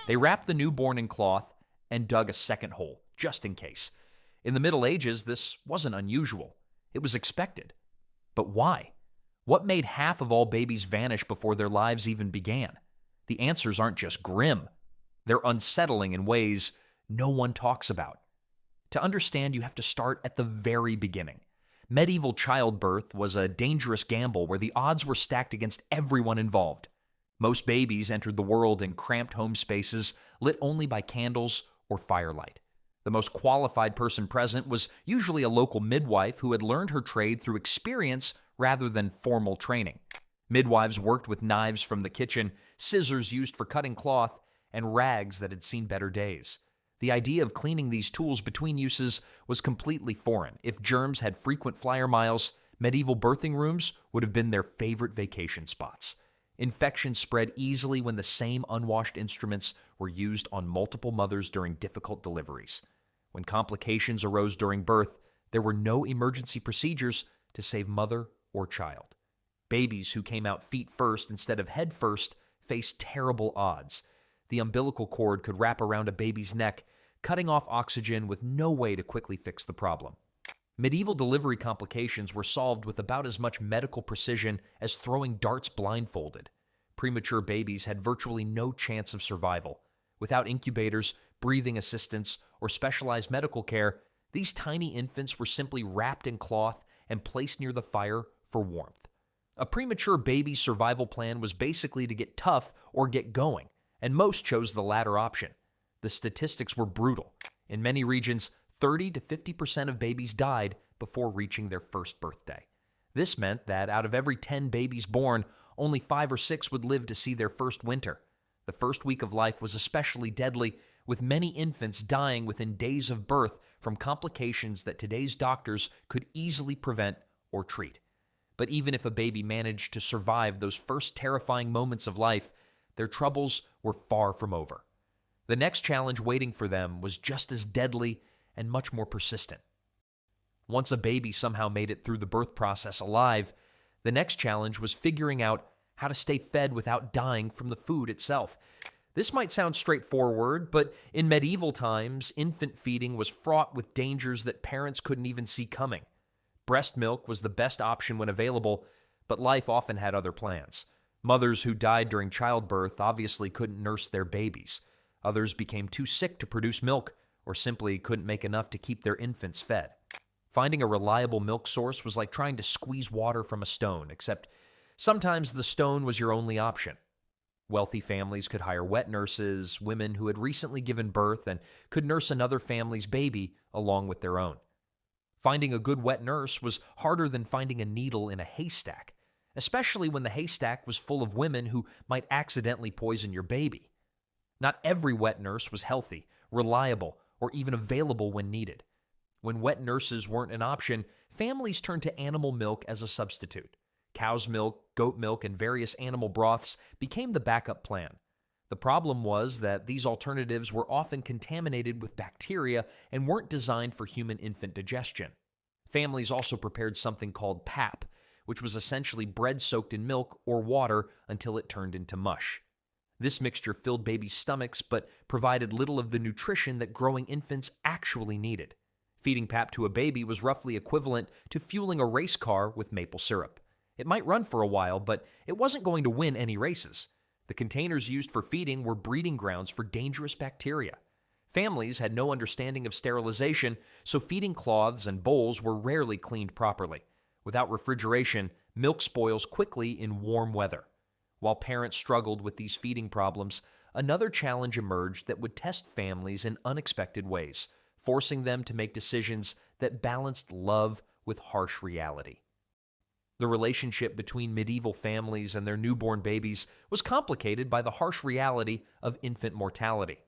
They wrapped the newborn in cloth and dug a second hole, just in case. In the Middle Ages, this wasn't unusual. It was expected. But why? What made half of all babies vanish before their lives even began? The answers aren't just grim. They're unsettling in ways no one talks about. To understand, you have to start at the very beginning. Medieval childbirth was a dangerous gamble where the odds were stacked against everyone involved. Most babies entered the world in cramped home spaces lit only by candles or firelight. The most qualified person present was usually a local midwife who had learned her trade through experience rather than formal training. Midwives worked with knives from the kitchen, scissors used for cutting cloth, and rags that had seen better days. The idea of cleaning these tools between uses was completely foreign. If germs had frequent flyer miles, medieval birthing rooms would have been their favorite vacation spots. Infections spread easily when the same unwashed instruments were used on multiple mothers during difficult deliveries. When complications arose during birth, there were no emergency procedures to save mother or child. Babies who came out feet first instead of head first faced terrible odds. The umbilical cord could wrap around a baby's neck, cutting off oxygen with no way to quickly fix the problem. Medieval delivery complications were solved with about as much medical precision as throwing darts blindfolded. Premature babies had virtually no chance of survival. Without incubators, breathing assistance, or specialized medical care, these tiny infants were simply wrapped in cloth and placed near the fire for warmth. A premature baby's survival plan was basically to get tough or get going, and most chose the latter option. The statistics were brutal. In many regions, 30 to 50% of babies died before reaching their first birthday. This meant that out of every 10 babies born, only 5 or 6 would live to see their first winter. The first week of life was especially deadly, with many infants dying within days of birth from complications that today's doctors could easily prevent or treat. But even if a baby managed to survive those first terrifying moments of life, their troubles were far from over. The next challenge waiting for them was just as deadly and much more persistent. Once a baby somehow made it through the birth process alive, the next challenge was figuring out how to stay fed without dying from the food itself. This might sound straightforward, but in medieval times, infant feeding was fraught with dangers that parents couldn't even see coming. Breast milk was the best option when available, but life often had other plans. Mothers who died during childbirth obviously couldn't nurse their babies. Others became too sick to produce milk or simply couldn't make enough to keep their infants fed. Finding a reliable milk source was like trying to squeeze water from a stone, except sometimes the stone was your only option. Wealthy families could hire wet nurses, women who had recently given birth and could nurse another family's baby along with their own. Finding a good wet nurse was harder than finding a needle in a haystack, especially when the haystack was full of women who might accidentally poison your baby. Not every wet nurse was healthy, reliable, or even available when needed. When wet nurses weren't an option, families turned to animal milk as a substitute. Cow's milk, goat milk, and various animal broths became the backup plan. The problem was that these alternatives were often contaminated with bacteria and weren't designed for human infant digestion. Families also prepared something called pap, which was essentially bread soaked in milk or water until it turned into mush. This mixture filled babies' stomachs but provided little of the nutrition that growing infants actually needed. Feeding pap to a baby was roughly equivalent to fueling a race car with maple syrup. It might run for a while, but it wasn't going to win any races. The containers used for feeding were breeding grounds for dangerous bacteria. Families had no understanding of sterilization, so feeding cloths and bowls were rarely cleaned properly. Without refrigeration, milk spoils quickly in warm weather. While parents struggled with these feeding problems, another challenge emerged that would test families in unexpected ways, forcing them to make decisions that balanced love with harsh reality. The relationship between medieval families and their newborn babies was complicated by the harsh reality of infant mortality.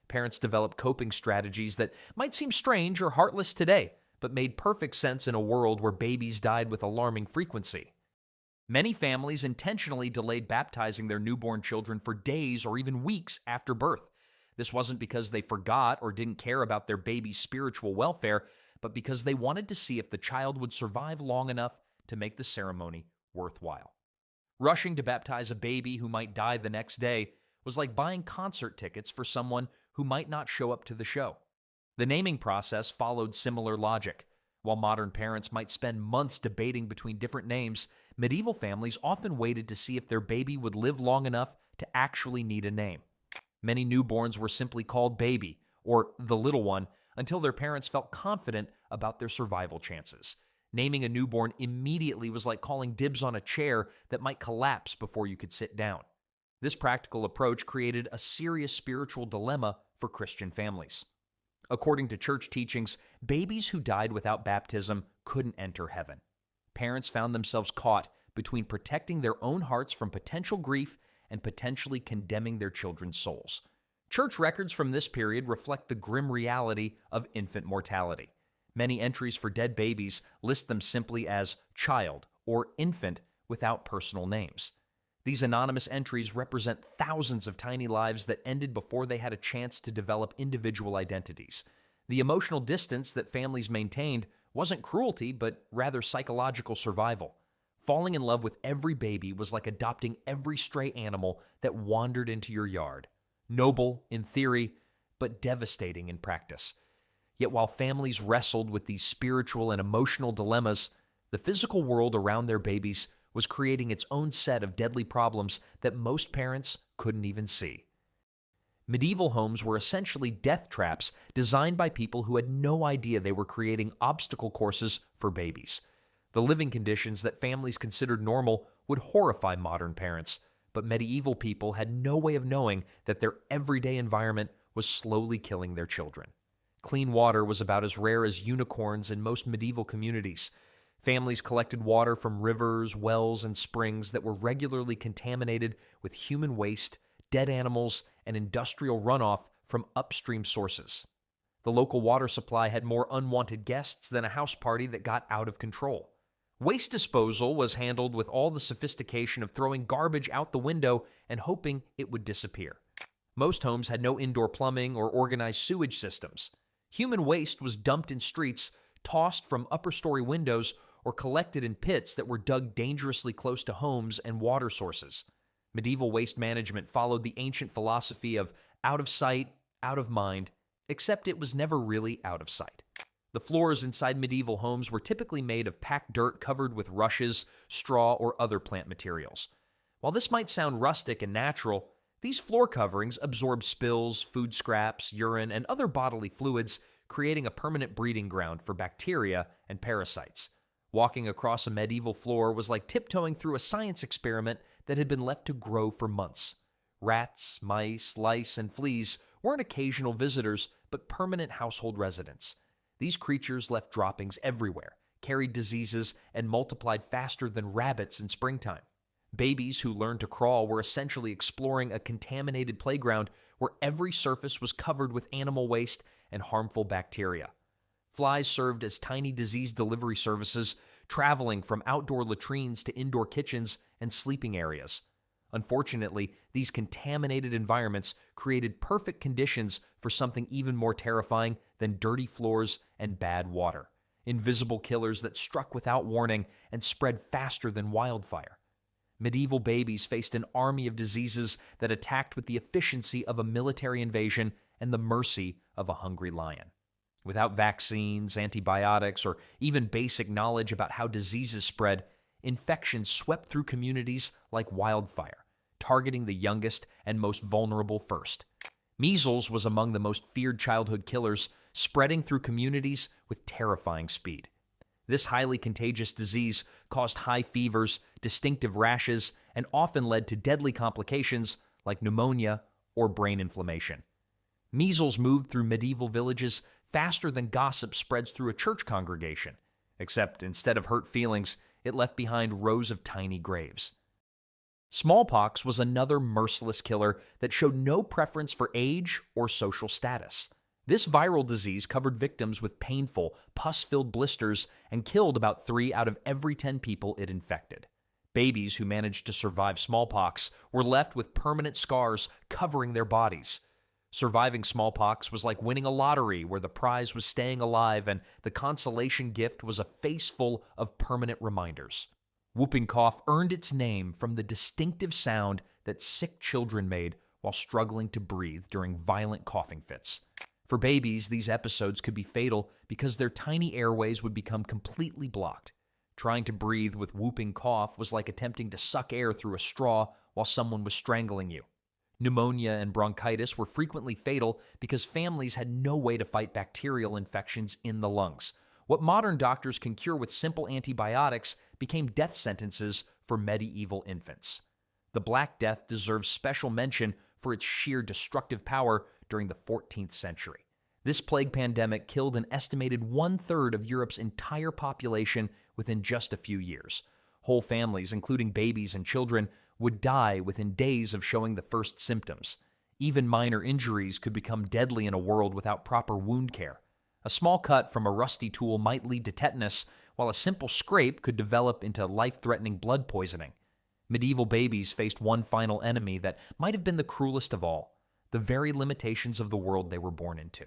Parents developed coping strategies that might seem strange or heartless today, but made perfect sense in a world where babies died with alarming frequency. Many families intentionally delayed baptizing their newborn children for days or even weeks after birth. This wasn't because they forgot or didn't care about their baby's spiritual welfare, but because they wanted to see if the child would survive long enough to make the ceremony worthwhile. Rushing to baptize a baby who might die the next day was like buying concert tickets for someone who might not show up to the show. The naming process followed similar logic. While modern parents might spend months debating between different names, medieval families often waited to see if their baby would live long enough to actually need a name. Many newborns were simply called baby, or the little one, until their parents felt confident about their survival chances. Naming a newborn immediately was like calling dibs on a chair that might collapse before you could sit down. This practical approach created a serious spiritual dilemma for Christian families. According to church teachings, babies who died without baptism couldn't enter heaven. Parents found themselves caught between protecting their own hearts from potential grief and potentially condemning their children's souls. Church records from this period reflect the grim reality of infant mortality. Many entries for dead babies list them simply as child or infant without personal names. These anonymous entries represent thousands of tiny lives that ended before they had a chance to develop individual identities. The emotional distance that families maintained wasn't cruelty, but rather psychological survival. Falling in love with every baby was like adopting every stray animal that wandered into your yard. Noble in theory, but devastating in practice. Yet while families wrestled with these spiritual and emotional dilemmas, the physical world around their babies was creating its own set of deadly problems that most parents couldn't even see. Medieval homes were essentially death traps designed by people who had no idea they were creating obstacle courses for babies. The living conditions that families considered normal would horrify modern parents, but medieval people had no way of knowing that their everyday environment was slowly killing their children. Clean water was about as rare as unicorns in most medieval communities. Families collected water from rivers, wells, and springs that were regularly contaminated with human waste, dead animals, and industrial runoff from upstream sources. The local water supply had more unwanted guests than a house party that got out of control. Waste disposal was handled with all the sophistication of throwing garbage out the window and hoping it would disappear. Most homes had no indoor plumbing or organized sewage systems. Human waste was dumped in streets, tossed from upper-story windows, or collected in pits that were dug dangerously close to homes and water sources. Medieval waste management followed the ancient philosophy of out of sight, out of mind, except it was never really out of sight. The floors inside medieval homes were typically made of packed dirt covered with rushes, straw, or other plant materials. While this might sound rustic and natural, these floor coverings absorb spills, food scraps, urine, and other bodily fluids, creating a permanent breeding ground for bacteria and parasites. Walking across a medieval floor was like tiptoeing through a science experiment that had been left to grow for months. Rats, mice, lice, and fleas weren't occasional visitors, but permanent household residents. These creatures left droppings everywhere, carried diseases, and multiplied faster than rabbits in springtime. Babies who learned to crawl were essentially exploring a contaminated playground where every surface was covered with animal waste and harmful bacteria. Flies served as tiny disease delivery services, traveling from outdoor latrines to indoor kitchens and sleeping areas. Unfortunately, these contaminated environments created perfect conditions for something even more terrifying than dirty floors and bad water. Invisible killers that struck without warning and spread faster than wildfire. Medieval babies faced an army of diseases that attacked with the efficiency of a military invasion and the mercy of a hungry lion. Without vaccines, antibiotics, or even basic knowledge about how diseases spread, infections swept through communities like wildfire, targeting the youngest and most vulnerable first. Measles was among the most feared childhood killers, spreading through communities with terrifying speed. This highly contagious disease caused high fevers, distinctive rashes, and often led to deadly complications like pneumonia or brain inflammation. Measles moved through medieval villages faster than gossip spreads through a church congregation, except instead of hurt feelings, it left behind rows of tiny graves. Smallpox was another merciless killer that showed no preference for age or social status. This viral disease covered victims with painful, pus-filled blisters and killed about 3 out of every 10 people it infected. Babies who managed to survive smallpox were left with permanent scars covering their bodies. Surviving smallpox was like winning a lottery where the prize was staying alive and the consolation gift was a face full of permanent reminders. Whooping cough earned its name from the distinctive sound that sick children made while struggling to breathe during violent coughing fits. For babies, these episodes could be fatal because their tiny airways would become completely blocked. Trying to breathe with whooping cough was like attempting to suck air through a straw while someone was strangling you. Pneumonia and bronchitis were frequently fatal because families had no way to fight bacterial infections in the lungs. What modern doctors can cure with simple antibiotics became death sentences for medieval infants. The Black Death deserves special mention for its sheer destructive power during the 14th century. This plague pandemic killed an estimated 1/3 of Europe's entire population within just a few years. Whole families, including babies and children, would die within days of showing the first symptoms. Even minor injuries could become deadly in a world without proper wound care. A small cut from a rusty tool might lead to tetanus, while a simple scrape could develop into life-threatening blood poisoning. Medieval babies faced one final enemy that might have been the cruelest of all: the very limitations of the world they were born into.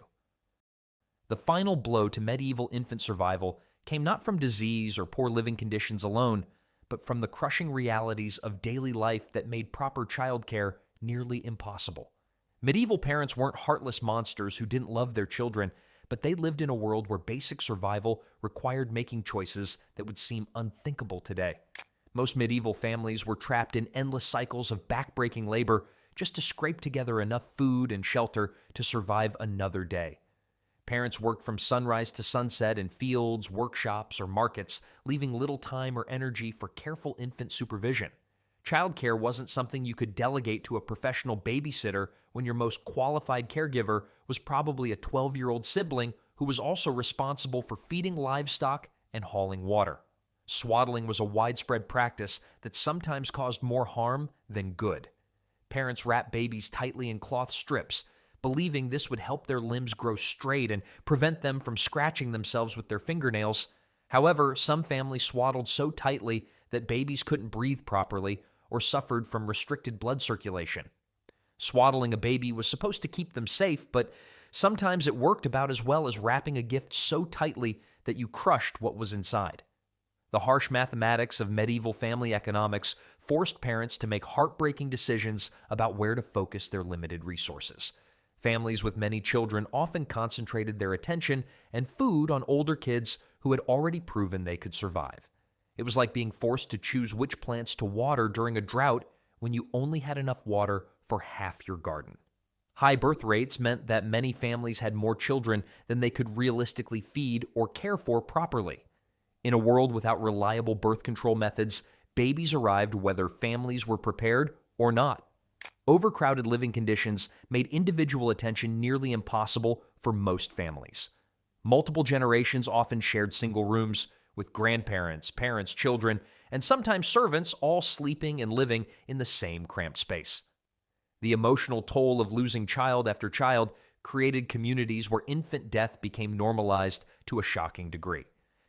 The final blow to medieval infant survival came not from disease or poor living conditions alone, but from the crushing realities of daily life that made proper childcare nearly impossible. Medieval parents weren't heartless monsters who didn't love their children, but they lived in a world where basic survival required making choices that would seem unthinkable today. Most medieval families were trapped in endless cycles of backbreaking labor just to scrape together enough food and shelter to survive another day. Parents worked from sunrise to sunset in fields, workshops, or markets, leaving little time or energy for careful infant supervision. Childcare wasn't something you could delegate to a professional babysitter when your most qualified caregiver was probably a 12-year-old sibling who was also responsible for feeding livestock and hauling water. Swaddling was a widespread practice that sometimes caused more harm than good. Parents wrapped babies tightly in cloth strips, believing this would help their limbs grow straight and prevent them from scratching themselves with their fingernails. However, some families swaddled so tightly that babies couldn't breathe properly or suffered from restricted blood circulation. Swaddling a baby was supposed to keep them safe, but sometimes it worked about as well as wrapping a gift so tightly that you crushed what was inside. The harsh mathematics of medieval family economics forced parents to make heartbreaking decisions about where to focus their limited resources. Families with many children often concentrated their attention and food on older kids who had already proven they could survive. It was like being forced to choose which plants to water during a drought when you only had enough water for half your garden. High birth rates meant that many families had more children than they could realistically feed or care for properly. In a world without reliable birth control methods, babies arrived whether families were prepared or not. Overcrowded living conditions made individual attention nearly impossible for most families. Multiple generations often shared single rooms, with grandparents, parents, children, and sometimes servants all sleeping and living in the same cramped space. The emotional toll of losing child after child created communities where infant death became normalized to a shocking degree.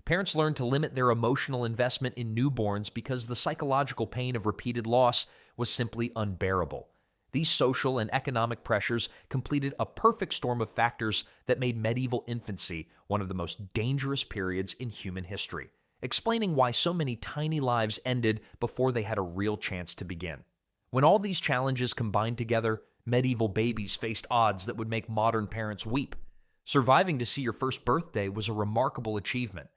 Parents learned to limit their emotional investment in newborns because the psychological pain of repeated loss was simply unbearable. These social and economic pressures completed a perfect storm of factors that made medieval infancy one of the most dangerous periods in human history, explaining why so many tiny lives ended before they had a real chance to begin. When all these challenges combined together, medieval babies faced odds that would make modern parents weep. Surviving to see your first birthday was a remarkable achievement,